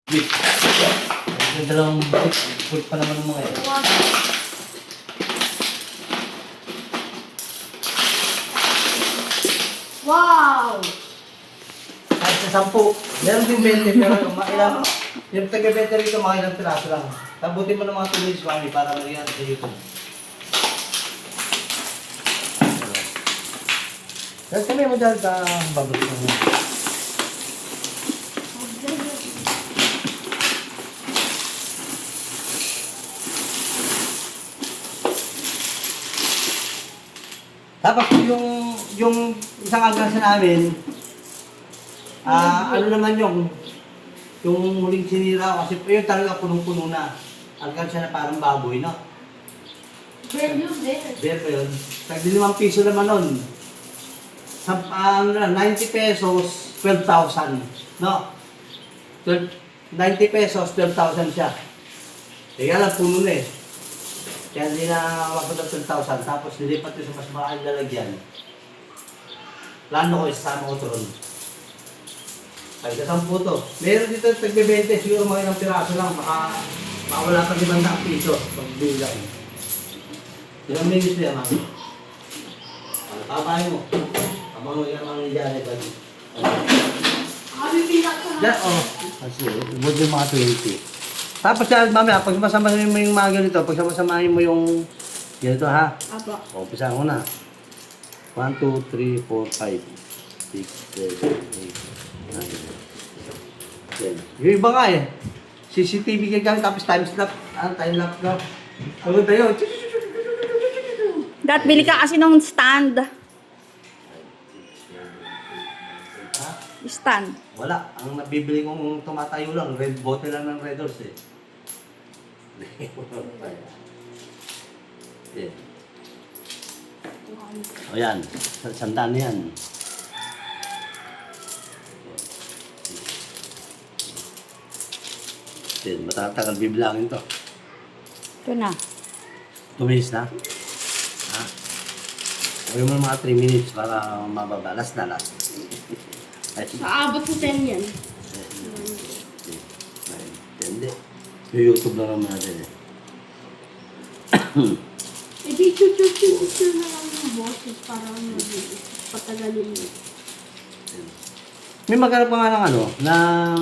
Wait. Yung dalawang foot pa naman ng mga ito. Wow! Kahit sa 10. Meron din 20 pero makailang. Yung taga-better rito makailang piraso lang. Tabutin mo ng mga 2 minutes mami para mariyan sa YouTube. Tapos kami mo dyan sa babot mo. Tapos yung isang agasa namin, ano naman yung huling sinira kasi yun talaga punong-puno na. Alkansya na parang baboy, no? Value din. There pa yun. Tagdi 5 piso naman nun. Sa, 90 pesos, 12,000. No? 90 pesos, 12,000 siya. Kaya lang, puno na eh. Kaya hindi na mabot ng 12,000. Tapos nilipat ko sa mas malaking lalagyan. Plano ko, isasama ko ito ron. Kaya sa 10 to. Meron dito tagbe-20, siguro mga ilang piraso lang. Baka wala pang 500 piso. Pagbilang. Ilang minutes na yan, mami? Papahin mo. Habang yung mga nangyari ba? Kami pinak ka na. Diyan, oh. Kasi, ibod yung mga 20. Tapos yan, mamaya, pag masamahin mo yung mga ganito, pag masamahin mo yung ganito, ha? Aba. O, umpisa ko na. 1, 2, 3, 4, 5, 6, 7, 8, 9, 10. Yung iba nga eh. CCTV ka gang, tapos time-lapse. Time-lapse na. Pagod tayo. Dat, bili ka kasi ng stand. Ha? Stand. Wala. Ang nabibili kong tumatayo lang, red bottle lang ng Red Horse eh. Yeah. O yan, sandaan yan. Yan, matatagal bibilangin to. Ito na. 2 minutes na. Ha? Gawin mo mga 3 minutes para mababa. Last na, last. Ay, Aabot ko 10 yan. hindi. Yung YouTube na naman natin eh. I-picture na lang yung boses para patagalin mo. May maghanap pa nga ng ano, ng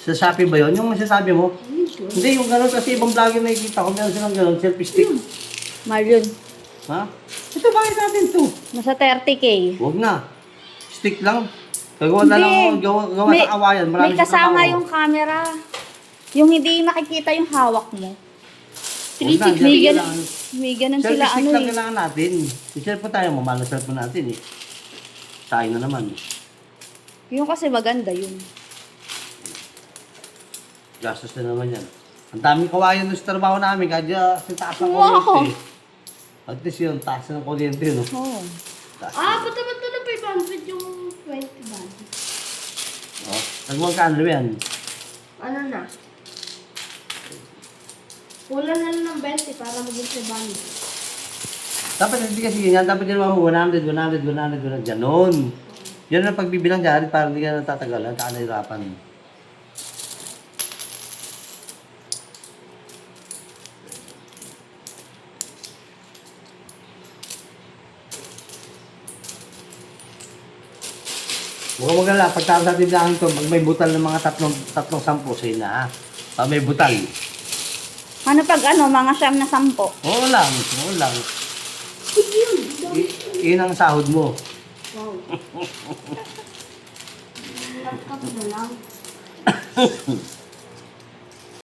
sa Shopee ba yun? Yung masasabi mo? Sure. Hindi, yung gano'n kasi ibang vlogger nakikita ko, meron silang gano'n, selfie stick. Mahal yun. Ha? Ito, bakit natin to? Nasa 30K. Huwag na. Stick lang. Gagawa na lang, gawa may, ng awayan. Marami may kasama sa yung camera. Yung hindi makikita yung hawak mo. Huwag na, May dyan ganun, lang. may ganun Selfie sila stick ano lang eh. kailangan natin. I-cellphone tayo, mamalo cellphone natin eh. Sayang na naman. Yung kasi maganda yun. Gastos na naman yan. Ang daming kawayan doon sa trabaho namin, kaya sa taas ng Wow! kuryente. At least yun, taas ng kuryente, no? Oh. Taas Ba't naman ito na 500 yung 20 band? Oh, nagmagkano yan? Ano na? Kulang na lang ng 20 para maging 700. Dapat hindi kasi ganyan, dapat ginawa mo 100, 100, 100, 100, ganon. Yan ang pagbibilang dyan, para hindi ka natatagalan, saka nahirapan. Huwag na lang, pagtapos natin lang ito, pag may butal ng mga tatlong sampo, sa'yo na ha. Pag may butal. Ano pag ano, mga 9 na 10. Oo lang, oo lang. Yun ang sahod mo. Wow. Tap na lang.